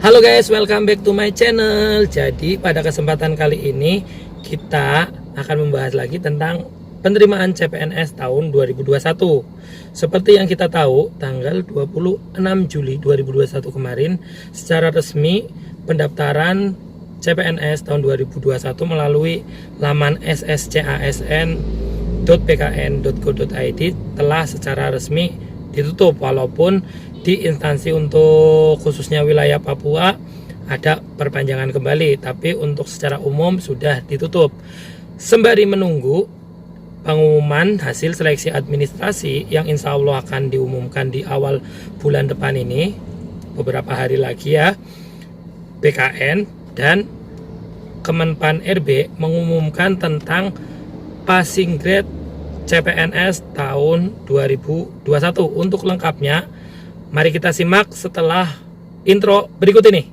Halo guys, welcome back to my channel. Jadi pada kesempatan kali ini kita akan membahas lagi tentang penerimaan CPNS tahun 2021. Seperti yang kita tahu, tanggal 26 Juli 2021 kemarin secara resmi pendaftaran CPNS tahun 2021 melalui laman sscasn.bkn.go.id telah secara resmi ditutup, walaupun di instansi untuk khususnya wilayah Papua ada perpanjangan kembali, tapi untuk secara umum sudah ditutup. Sembari menunggu pengumuman hasil seleksi administrasi yang insya Allah akan diumumkan di awal bulan depan ini, beberapa hari lagi ya, BKN dan Kemenpan RB mengumumkan tentang passing grade CPNS tahun 2021. Untuk lengkapnya, mari kita simak setelah intro berikut ini.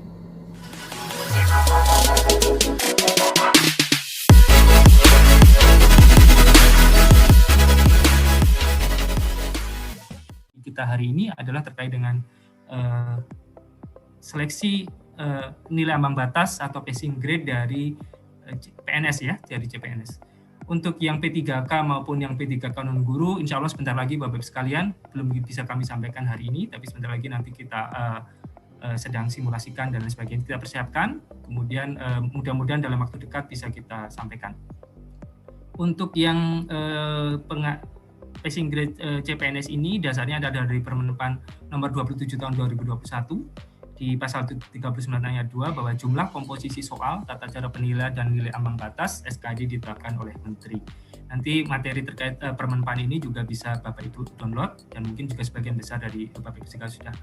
Kita hari ini adalah terkait dengan seleksi nilai ambang batas atau passing grade dari PNS ya, dari CPNS. Untuk yang P3K maupun yang P3K non guru, insya Allah sebentar lagi Bapak Ibu sekalian, belum bisa kami sampaikan hari ini, tapi sebentar lagi nanti kita sedang simulasikan dan lain sebagainya, kita persiapkan, kemudian mudah-mudahan dalam waktu dekat bisa kita sampaikan. Untuk yang passing grade CPNS ini dasarnya ada dari Permenapan nomor 27 tahun 2021, di pasal 39 ayat 2 bahwa jumlah komposisi soal, tata cara penilaian dan nilai ambang batas SKD ditetapkan oleh Menteri. Nanti materi terkait Permenpan ini juga bisa Bapak Ibu download, dan mungkin juga sebagian besar dari Bapak Ibu sudah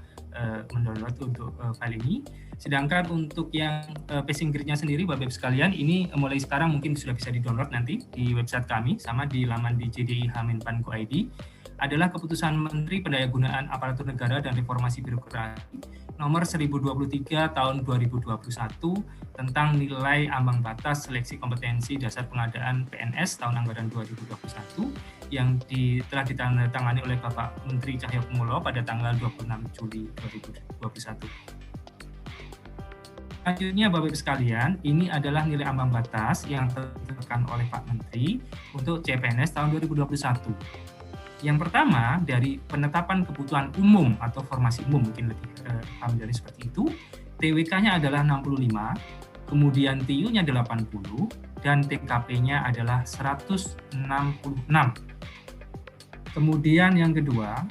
mendownload untuk file ini. Sedangkan untuk yang passing grade-nya sendiri Bapak Ibu sekalian, ini mulai sekarang mungkin sudah bisa di-download nanti di website kami, sama di laman di JDI-Menpan.go.id, adalah keputusan Menteri Pendayagunaan Aparatur Negara dan Reformasi Birokrasi nomor 1023 tahun 2021 tentang nilai ambang batas seleksi kompetensi dasar pengadaan PNS tahun anggaran 2021 yang telah ditandatangani oleh Bapak Menteri Cahyokumolo pada tanggal 26 Juli 2021. Selanjutnya Bapak Ibu sekalian, ini adalah nilai ambang batas yang ditetapkan oleh Pak Menteri untuk CPNS tahun 2021. Yang pertama, dari penetapan kebutuhan umum atau formasi umum, mungkin lebih familiar seperti itu, TWK-nya adalah 65, kemudian TIU-nya 80, dan TKP-nya adalah 166. Kemudian yang kedua,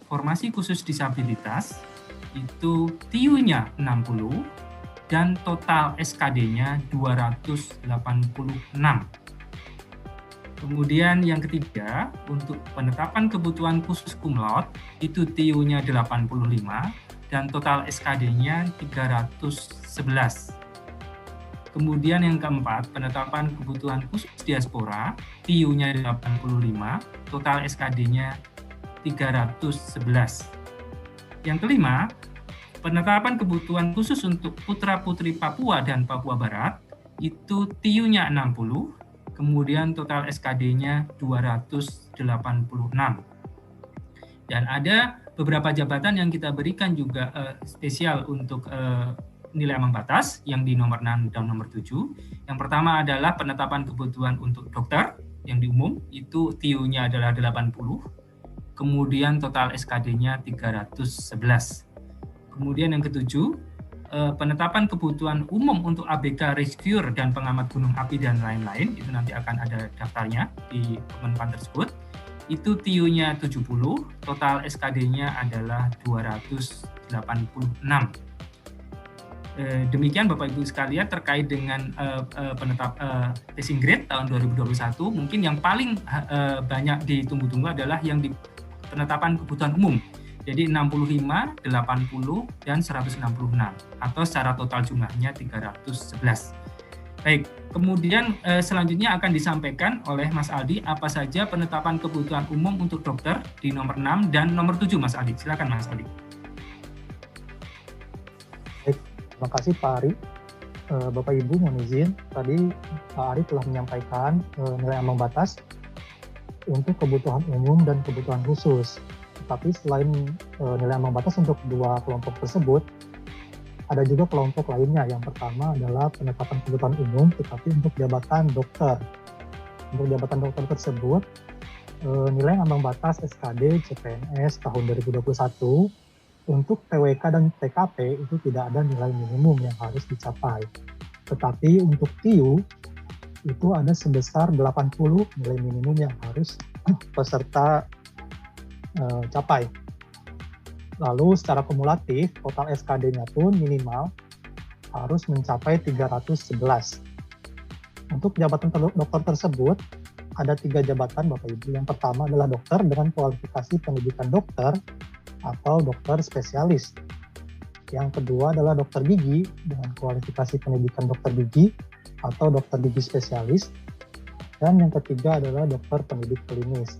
formasi khusus disabilitas, itu TIU-nya 60, dan total SKD-nya 286. Kemudian yang ketiga, untuk penetapan kebutuhan khusus cum laude, itu TIU-nya 85 dan total SKD-nya 311. Kemudian yang keempat, penetapan kebutuhan khusus diaspora, TIU-nya 85, total SKD-nya 311. Yang kelima, penetapan kebutuhan khusus untuk putra-putri Papua dan Papua Barat, itu TIU-nya 60, kemudian total SKD-nya 286. Dan ada beberapa jabatan yang kita berikan juga spesial untuk nilai ambang batas yang di nomor 6 dan nomor 7. Yang pertama adalah penetapan kebutuhan untuk dokter yang di umum, itu TIU-nya adalah 80, kemudian total SKD-nya 311. Kemudian yang ketujuh, penetapan kebutuhan umum untuk ABK rescuer dan pengamat gunung api dan lain-lain, itu nanti akan ada daftarnya di Kemenpan tersebut, itu TIU-nya 70, total SKD-nya adalah 286. Demikian Bapak Ibu sekalian terkait dengan passing grade tahun 2021, mungkin yang paling banyak ditunggu-tunggu adalah yang di penetapan kebutuhan umum. Jadi 65, 80, dan 166, atau secara total jumlahnya 311. Baik, kemudian selanjutnya akan disampaikan oleh Mas Aldi apa saja penetapan kebutuhan umum untuk dokter di nomor 6 dan nomor 7, Mas Aldi. Silakan Mas Aldi. Baik, terima kasih Pak Ari. Bapak Ibu mohon izin, tadi Pak Ari telah menyampaikan nilai ambang batas untuk kebutuhan umum dan kebutuhan khusus. Tapi selain nilai ambang batas untuk dua kelompok tersebut, Ada juga kelompok lainnya. Yang pertama adalah penetapan kebutuhan umum, tetapi untuk jabatan dokter. Untuk jabatan dokter tersebut, nilai ambang batas SKD CPNS tahun 2021 untuk TWK dan TKP itu tidak ada nilai minimum yang harus dicapai. Tetapi untuk TIU itu ada sebesar 80 nilai minimum yang harus peserta capai. Lalu secara kumulatif, total SKD-nya pun minimal harus mencapai 311. Untuk jabatan dokter tersebut, ada 3 jabatan Bapak Ibu. Yang pertama adalah dokter dengan kualifikasi pendidikan dokter atau dokter spesialis. Yang kedua adalah dokter gigi dengan kualifikasi pendidikan dokter gigi atau dokter gigi spesialis. Dan yang ketiga adalah dokter pendidik klinis.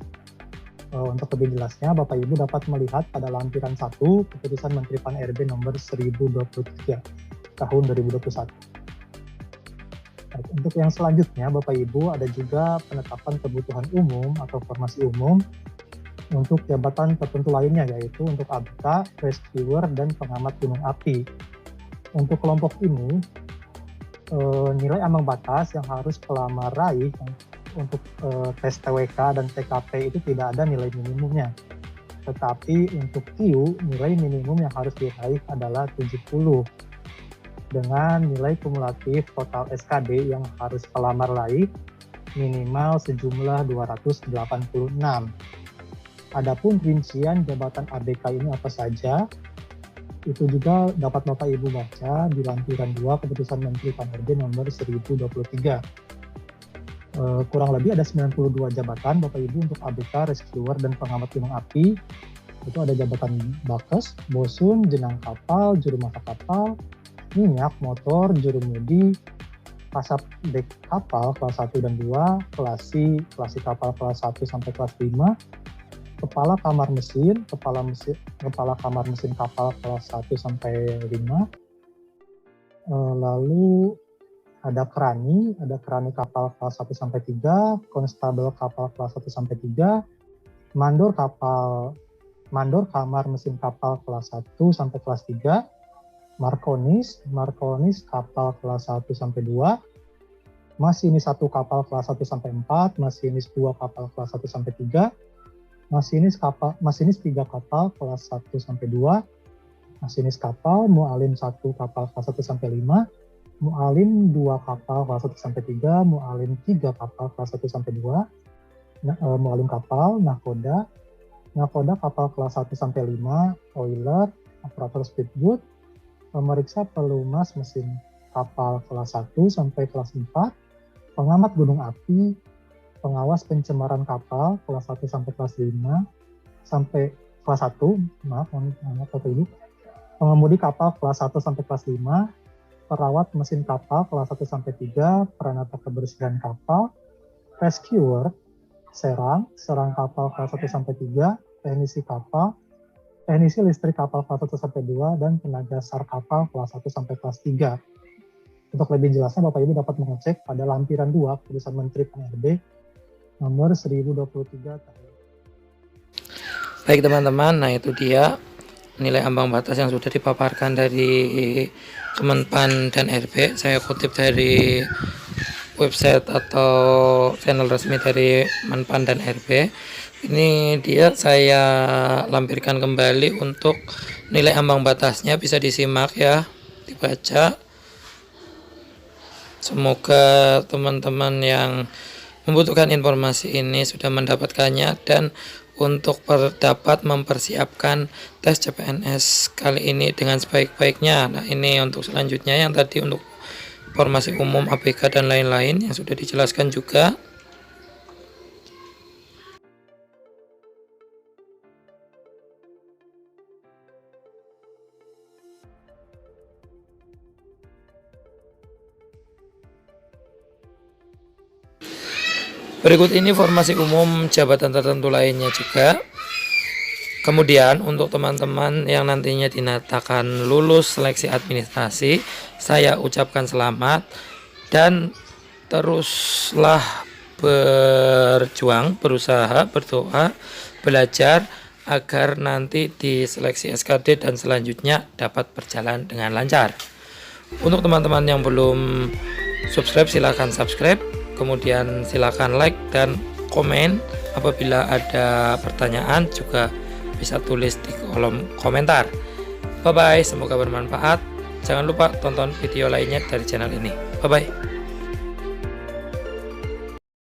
Untuk lebih jelasnya, Bapak Ibu dapat melihat pada lampiran 1 Keputusan Menteri Pan-RB nomor 1023 tahun 2021. Untuk yang selanjutnya, Bapak Ibu, ada juga penetapan kebutuhan umum atau formasi umum untuk jabatan tertentu lainnya, yaitu untuk ABK, rescuer, dan pengamat gunung api. Untuk kelompok ini, nilai ambang batas yang harus pelamar raih untuk tes TWK dan TKP itu tidak ada nilai minimumnya. Tetapi untuk TIU, nilai minimum yang harus diraih adalah 70. Dengan nilai kumulatif total SKD yang harus pelamar raih minimal sejumlah 286. Adapun rincian jabatan ABK ini apa saja, itu juga dapat Bapak Ibu baca di lampiran 2 Keputusan Menteri Pan-RB nomor 1023. Kurang lebih ada 92 jabatan Bapak Ibu untuk ABK, rescuer, dan pengamat gunung api. Itu ada jabatan Bakes, Bosun, jenang kapal, juru masak kapal, minyak, motor, juru mudi, kasap dek kapal kelas 1 dan 2, kelasi kapal kelas 1 sampai kelas 5, kepala kamar mesin, kepala kamar mesin kapal kelas 1 sampai 5, lalu ada kerani kapal kelas 1 sampai 3, konstabel kapal kelas 1 sampai 3, mandor kamar mesin kapal kelas 1 sampai kelas 3, markonis kapal kelas 1 sampai 2, masinis 1 kapal kelas 1 sampai 4, masinis 2 kapal kelas 1 sampai 3, masinis 3 kapal kelas 1 sampai 2, masinis kapal, mualim 1 kapal kelas 1 sampai 5, mualim 2 kapal kelas 1 sampai 3, mualim 3 kapal kelas 1 sampai 2, mualim kapal, nahkoda kapal kelas 1 sampai 5, oiler, operator speedboat, pemeriksa pelumas mesin kapal kelas 1 sampai kelas 4, pengamat gunung api, pengawas pencemaran kapal kelas 1 sampai kelas 5, sampai kelas 1, Bapak Ibu, pengemudi kapal kelas 1 sampai kelas 5, perawat mesin kapal kelas 1 sampai 3, peranata kebersihan kapal, rescuer, serang kapal kelas 1 sampai 3, teknisi listrik kapal kelas 1 sampai 2, dan tenaga SAR kapal kelas 1 sampai kelas 3. Untuk lebih jelasnya, Bapak Ibu dapat mengecek pada lampiran 2 Keputusan Menteri Pan-RB nomor 1023 tahun. Baik teman-teman, nah itu dia nilai ambang batas yang sudah dipaparkan dari Kemenpan dan RB. Saya kutip dari website atau channel resmi dari Menpan dan RB. Ini dia saya lampirkan kembali untuk nilai ambang batasnya, bisa disimak ya, dibaca. Semoga teman-teman yang membutuhkan informasi ini sudah mendapatkannya dan untuk dapat mempersiapkan tes CPNS kali ini dengan sebaik-baiknya. Nah, ini untuk selanjutnya yang tadi untuk informasi umum ABK dan lain-lain yang sudah dijelaskan juga. Berikut ini informasi umum jabatan tertentu lainnya juga. Kemudian untuk teman-teman yang nantinya dinyatakan lulus seleksi administrasi, saya ucapkan selamat dan teruslah berjuang, berusaha, berdoa, belajar agar nanti di seleksi SKD dan selanjutnya dapat berjalan dengan lancar. Untuk teman-teman yang belum subscribe, silahkan subscribe, kemudian silahkan like dan komen. Apabila ada pertanyaan juga bisa tulis di kolom komentar. Bye bye, semoga bermanfaat. Jangan lupa tonton video lainnya dari channel ini. Bye bye.